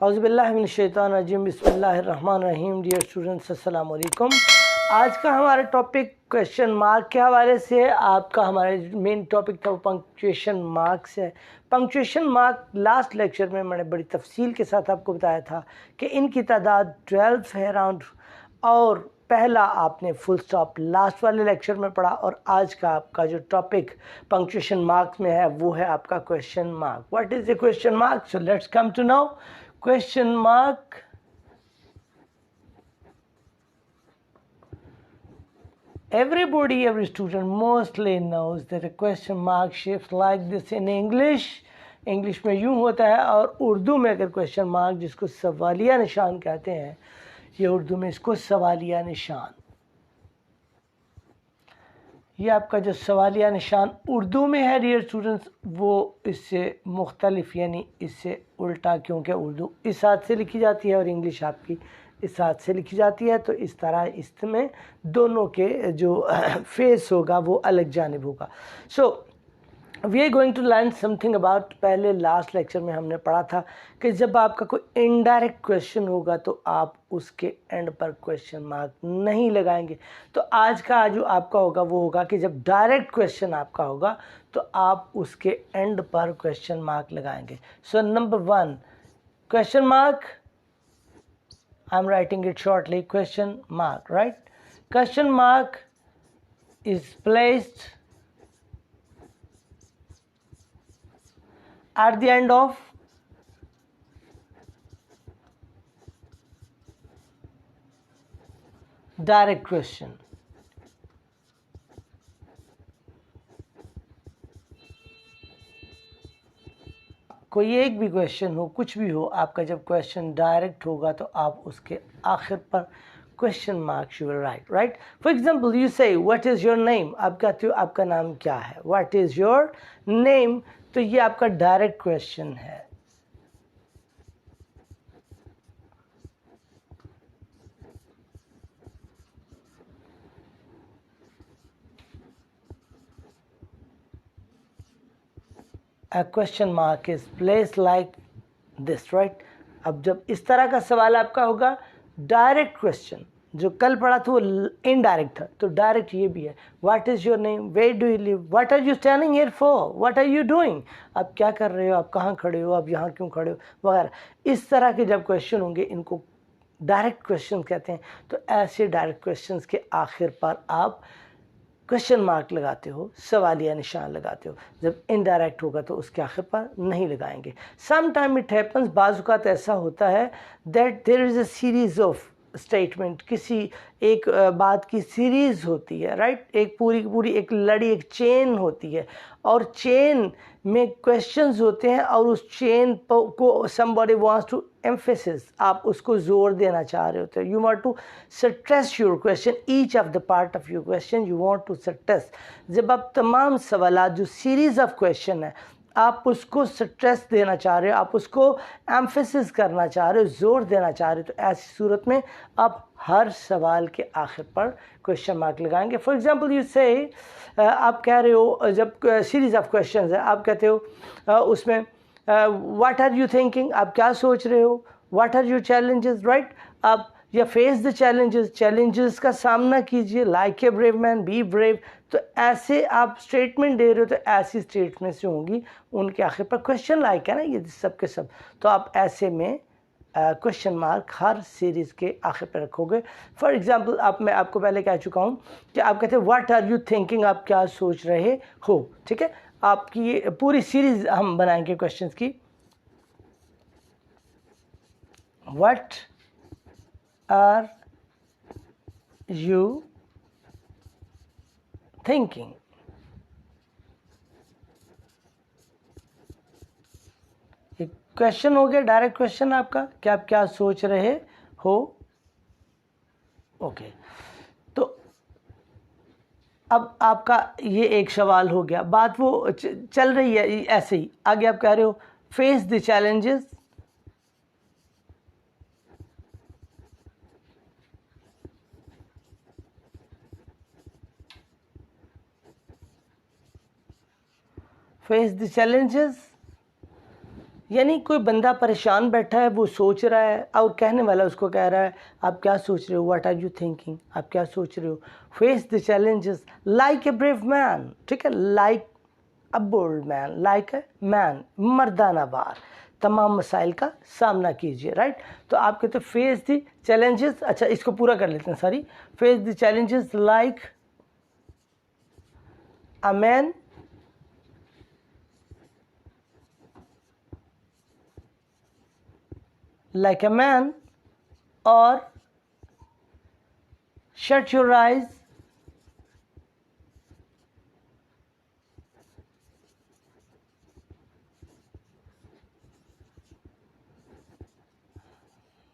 औज़ुबिल्लाहिमिनश्शैतानिर्रजीम बिस्मिल्लाहिर्रहमानिर्रहीम। Dear students, अस्सलाम वालेकुम। आज का हमारा टॉपिक क्वेश्चन मार्क के हवाले से आपका हमारे मेन टॉपिक था वो पंक्चुएशन मार्क्स है। पंक्चुएशन मार्क लास्ट लेक्चर में मैंने बड़ी तफसील के साथ आपको बताया था कि इनकी तादाद 12 है अराउंड, और पहला आपने फुल स्टॉप लास्ट वाले लेक्चर में पढ़ा, और आज का आपका जो टॉपिक पंक्चुएशन मार्क्स में है वो है आपका question mark. What is the question mark? So let's come to know question mark. Every student mostly knows that a question mark shapes like this in English. English में यूँ होता है, और उर्दू में अगर क्वेश्चन मार्क जिसको सवालिया निशान कहते हैं, ये उर्दू में इसको सवालिया निशान, ये आपका जो सवालिया निशान उर्दू में है डियर स्टूडेंट्स, वो इससे मुख्तलिफ यानी इससे उल्टा, क्योंकि उर्दू इस हाथ से लिखी जाती है और इंग्लिश आपकी इस हाथ से लिखी जाती है, तो इस तरह इसमें दोनों के जो फेस होगा वो अलग जानिब होगा। So we are going to learn something about, पहले लास्ट लेक्चर में हमने पढ़ा था कि जब आपका कोई इनडायरेक्ट क्वेश्चन होगा तो आप उसके एंड पर क्वेश्चन मार्क नहीं लगाएंगे। तो आज का जो आपका होगा वो होगा कि जब डायरेक्ट क्वेश्चन आपका होगा तो आप उसके एंड पर क्वेश्चन मार्क लगाएंगे। So number 1 question mark, I am writing it shortly, question mark, right? Question mark is placed at the end of direct question. कोई एक भी क्वेश्चन हो, कुछ भी हो, आपका जब क्वेश्चन डायरेक्ट होगा तो आप उसके आखिर पर question mark you will write, right? For example you से व्हाट इज़ योर नेम, आप कहते हो आपका नाम क्या है, व्हाट इज़ योर नेम, तो ये आपका डायरेक्ट क्वेश्चन है। A question mark is placed like this, right? अब जब इस तरह का सवाल आपका होगा, डायरेक्ट क्वेश्चन, जो कल पढ़ा था वो इनडायरेक्ट था, तो डायरेक्ट ये भी है। What is your name, where do you live, what are you standing here for, what are you doing, आप क्या कर रहे हो, आप कहाँ खड़े हो, आप यहाँ क्यों खड़े हो, वगैरह। इस तरह के जब क्वेश्चन होंगे इनको डायरेक्ट क्वेश्चन कहते हैं। तो ऐसे डायरेक्ट क्वेश्चन के आखिर पर आप क्वेश्चन मार्क लगाते हो, सवालिया निशान लगाते हो। जब इनडायरेक्ट होगा तो उसके आखिर पर नहीं लगाएंगे। सम टाइम इट हैपन्स, बाज़ औक़ात ऐसा होता है that there is a series of statement, किसी एक बात की सीरीज़ होती है, राइट? एक पूरी पूरी एक लड़ी, एक चेन होती है, और चेन में क्वेश्चंस होते हैं, और उस चेन को somebody wants to emphasis, आप उसको जोर देना चाह रहे होते हैं। You want to stress your question, each of the part of your question you want to stress। जब आप तमाम सवालात जो सीरीज़ ऑफ क्वेश्चन है आप उसको स्ट्रेस देना चाह रहे हो, आप उसको एम्फेसिस करना चाह रहे हो, जोर देना चाह रहे हो, तो ऐसी सूरत में आप हर सवाल के आखिर पर क्वेश्चन मार्क लगाएंगे। फॉर एग्जांपल यू से आप कह रहे हो, जब सीरीज़ ऑफ क्वेश्चंस है, आप कहते हो उसमें व्हाट आर यू थिंकिंग, आप क्या सोच रहे हो, what are your challenges, right? आप या फेस द चैलेंजेस, चैलेंजेस का सामना कीजिए, like a brave man, be brave. तो ऐसे आप स्टेटमेंट दे रहे हो, तो ऐसी स्टेटमेंट्स जो होंगी उनके आखिर पर क्वेश्चन लाइक है ना, ये सब के सब, तो आप ऐसे में क्वेश्चन मार्क हर सीरीज़ के आखिर पर रखोगे। फॉर एग्जांपल मैं आपको पहले कह चुका हूँ कि आप कहते हैं व्हाट आर यू थिंकिंग, आप क्या सोच रहे हो, ठीक है? आपकी ये पूरी सीरीज़ हम बनाएंगे क्वेश्चंस की। व्हाट आर यू थिंकिंग, एक क्वेश्चन हो गया, डायरेक्ट क्वेश्चन आपका कि आप क्या सोच रहे हो। ओके, तो अब आपका ये एक सवाल हो गया, बात वो चल रही है ऐसे ही। आगे आप कह रहे हो face the challenges, face the challenges यानी कोई बंदा परेशान बैठा है, वो सोच रहा है और कहने वाला उसको कह रहा है आप क्या सोच रहे हो, व्हाट आर यू थिंकिंग, आप क्या सोच रहे हो। Face the challenges like a brave man, ठीक है, like a bold man, like a man, मर्दाना वार, तमाम मसाइल का सामना कीजिए, राइट। तो आप कहते फेस द चैलेंजेस, अच्छा इसको पूरा कर लेते हैं, sorry, face the challenges like a man like a man, or shut your eyes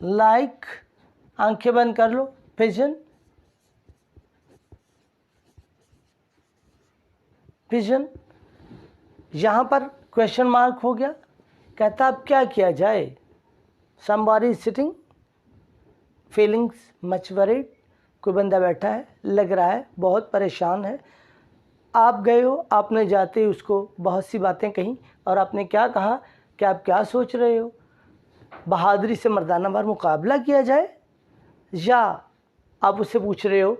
like, आंखें बंद कर लो, pigeon, pigeon। यहाँ पर क्वेश्चन मार्क हो गया, कहता अब क्या किया जाए। somebody is sitting feelings much worried, कोई बंदा बैठा है, लग रहा है बहुत परेशान है। आप गए हो, आपने जाते ही उसको बहुत सी बातें कही और आपने क्या कहा कि आप क्या सोच रहे हो, बहादुरी से मर्दाना वार मुकाबला किया जाए, या आप उससे पूछ रहे हो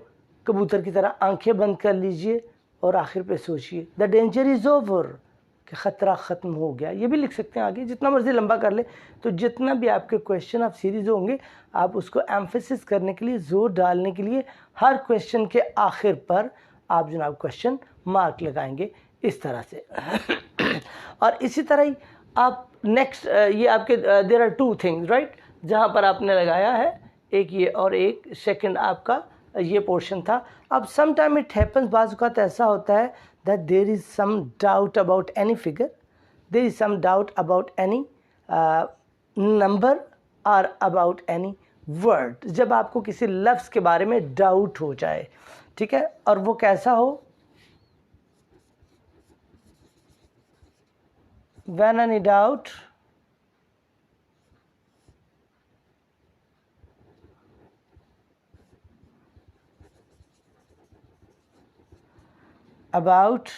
कबूतर की तरह आंखें बंद कर लीजिए और आखिर पे सोचिए द डेंजर इज़ ओवर, कि ख़तरा ख़त्म हो गया। ये भी लिख सकते हैं आगे, जितना मर्ज़ी लंबा कर ले। तो जितना भी आपके क्वेश्चन ऑफ सीरीज़ होंगे, आप उसको एम्फेसिस करने के लिए, जोर डालने के लिए, हर क्वेश्चन के आखिर पर आप जनाब क्वेश्चन मार्क लगाएंगे इस तरह से। और इसी तरह ही आप नेक्स्ट, ये आपके there are two things, right, जहाँ पर आपने लगाया है, एक ये और एक सेकंड आपका ये पोर्शन था। अब सम टाइम इट हैपन्स, बाज़ औक़ात ऐसा होता है that there is some doubt about any figure, there is some doubt about any number or about any word। जब आपको किसी लफ्ज़ के बारे में डाउट हो जाए, ठीक है, और वो कैसा हो, when any doubt about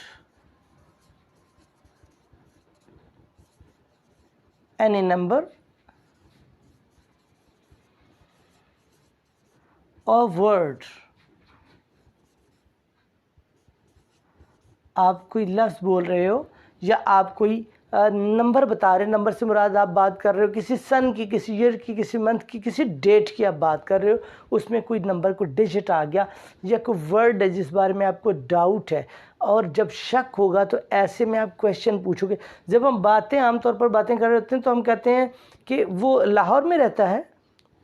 any number or word। आप कोई लफ्ज़ बोल रहे हो या आप कोई नंबर बता रहे, नंबर से मुराद आप बात कर रहे हो किसी सन की, किसी ईयर की, किसी मंथ की, किसी डेट की आप बात कर रहे हो, उसमें कोई नंबर, कोई डिजिट आ गया या कोई वर्ड है जिस बारे में आपको डाउट है, और जब शक होगा तो ऐसे में आप क्वेश्चन पूछोगे। जब हम बातें, आमतौर पर बातें कर रहे होते हैं तो हम कहते हैं कि वो लाहौर में रहता है,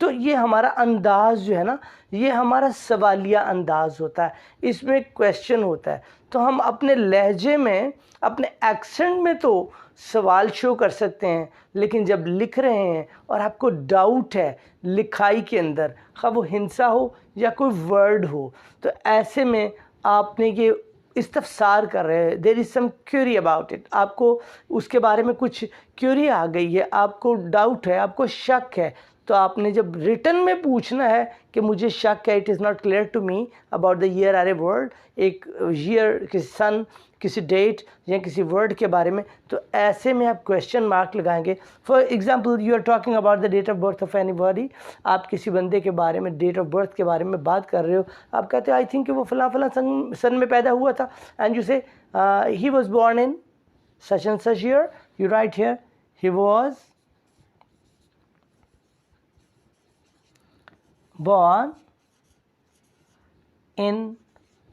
तो ये हमारा अंदाज़ जो है ना, ये हमारा सवालिया अंदाज़ होता है, इसमें क्वेश्चन होता है। तो हम अपने लहजे में, अपने एक्सेंट में तो सवाल शो कर सकते हैं, लेकिन जब लिख रहे हैं और आपको डाउट है लिखाई के अंदर, खा वो हिंसा हो या कोई वर्ड हो, तो ऐसे में आपने ये इस्तफसार कर रहे हैं, there is some query about it, आपको उसके बारे में कुछ क्यूरी आ गई है, आपको डाउट है, आपको शक है, तो आपने जब रिटन में पूछना है कि मुझे शक है, it is not clear to me about the year or a word, एक ईयर, किसी सन, किसी डेट या किसी वर्ड के बारे में, तो ऐसे में आप क्वेश्चन मार्क लगाएंगे। For example, you are talking about the date of birth of anybody, आप किसी बंदे के बारे में, डेट ऑफ बर्थ के बारे में बात कर रहे हो, आप कहते हो आई थिंक कि वो फला फला सन में पैदा हुआ था, and you say he was born in such and such year, you write here he was born in,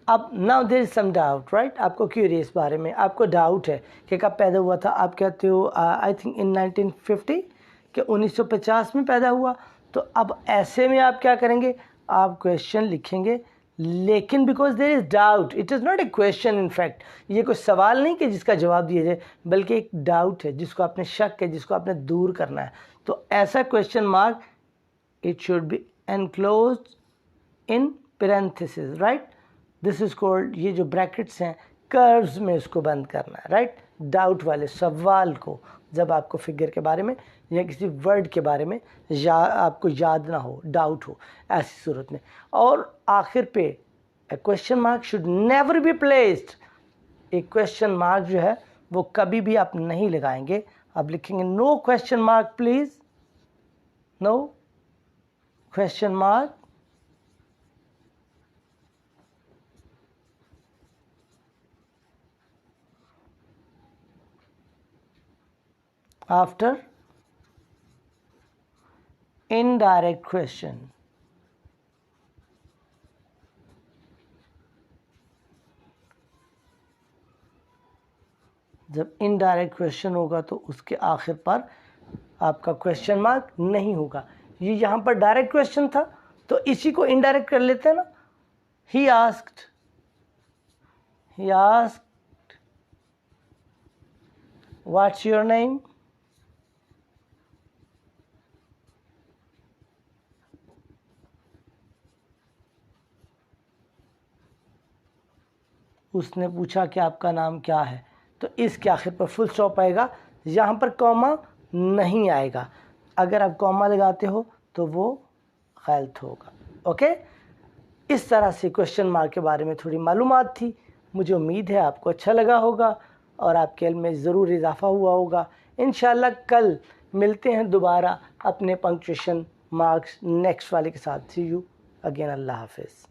अब now there is some doubt, right, आपको क्यूरियस बारे में, आपको डाउट है कि कब पैदा हुआ था, आप कहते हो आई थिंक इन 1950, कि 1950 में पैदा हुआ। तो अब ऐसे में आप क्या करेंगे, आप क्वेश्चन लिखेंगे, लेकिन because there is doubt, it is not a question, in fact ये कोई सवाल नहीं कि जिसका जवाब दिया जाए, बल्कि एक डाउट है जिसको आपने शक है, जिसको आपने दूर करना है। तो ऐसा question mark, it should be enclosed in parenthesis, right, this is called, ये जो ब्रैकेट्स हैं कर्व्स में उसको बंद करना है, राइट, डाउट वाले सवाल को, जब आपको फिगर के बारे में या किसी वर्ड के बारे में आपको याद ना हो, डाउट हो, ऐसी सूरत में। और आखिर पे a question mark should never be placed, एक क्वेश्चन मार्क जो है वो कभी भी आप नहीं लगाएंगे आप लिखेंगे no question mark please, no question mark, after indirect question. जब इनडायरेक्ट क्वेश्चन होगा तो उसके आखिर पर आपका क्वेश्चन मार्क नहीं होगा। ये यहाँ पर डायरेक्ट क्वेश्चन था तो इसी को इनडायरेक्ट कर लेते हैं ना। He asked what's your name, उसने पूछा कि आपका नाम क्या है, तो इसके आखिर पर फुल स्टॉप आएगा, यहाँ पर कॉमा नहीं आएगा। अगर आप कॉमा लगाते हो तो वो गलत होगा। ओके, इस तरह से क्वेश्चन मार्क के बारे में थोड़ी मालूमात थी। मुझे उम्मीद है आपको अच्छा लगा होगा और आपके इल्म में ज़रूर इजाफ़ा हुआ होगा। इंशाल्लाह कल मिलते हैं दोबारा अपने पंक्चुएशन मार्क्स नेक्स्ट वाले के साथ। सी यू अगेन, अल्लाह हाफिज़।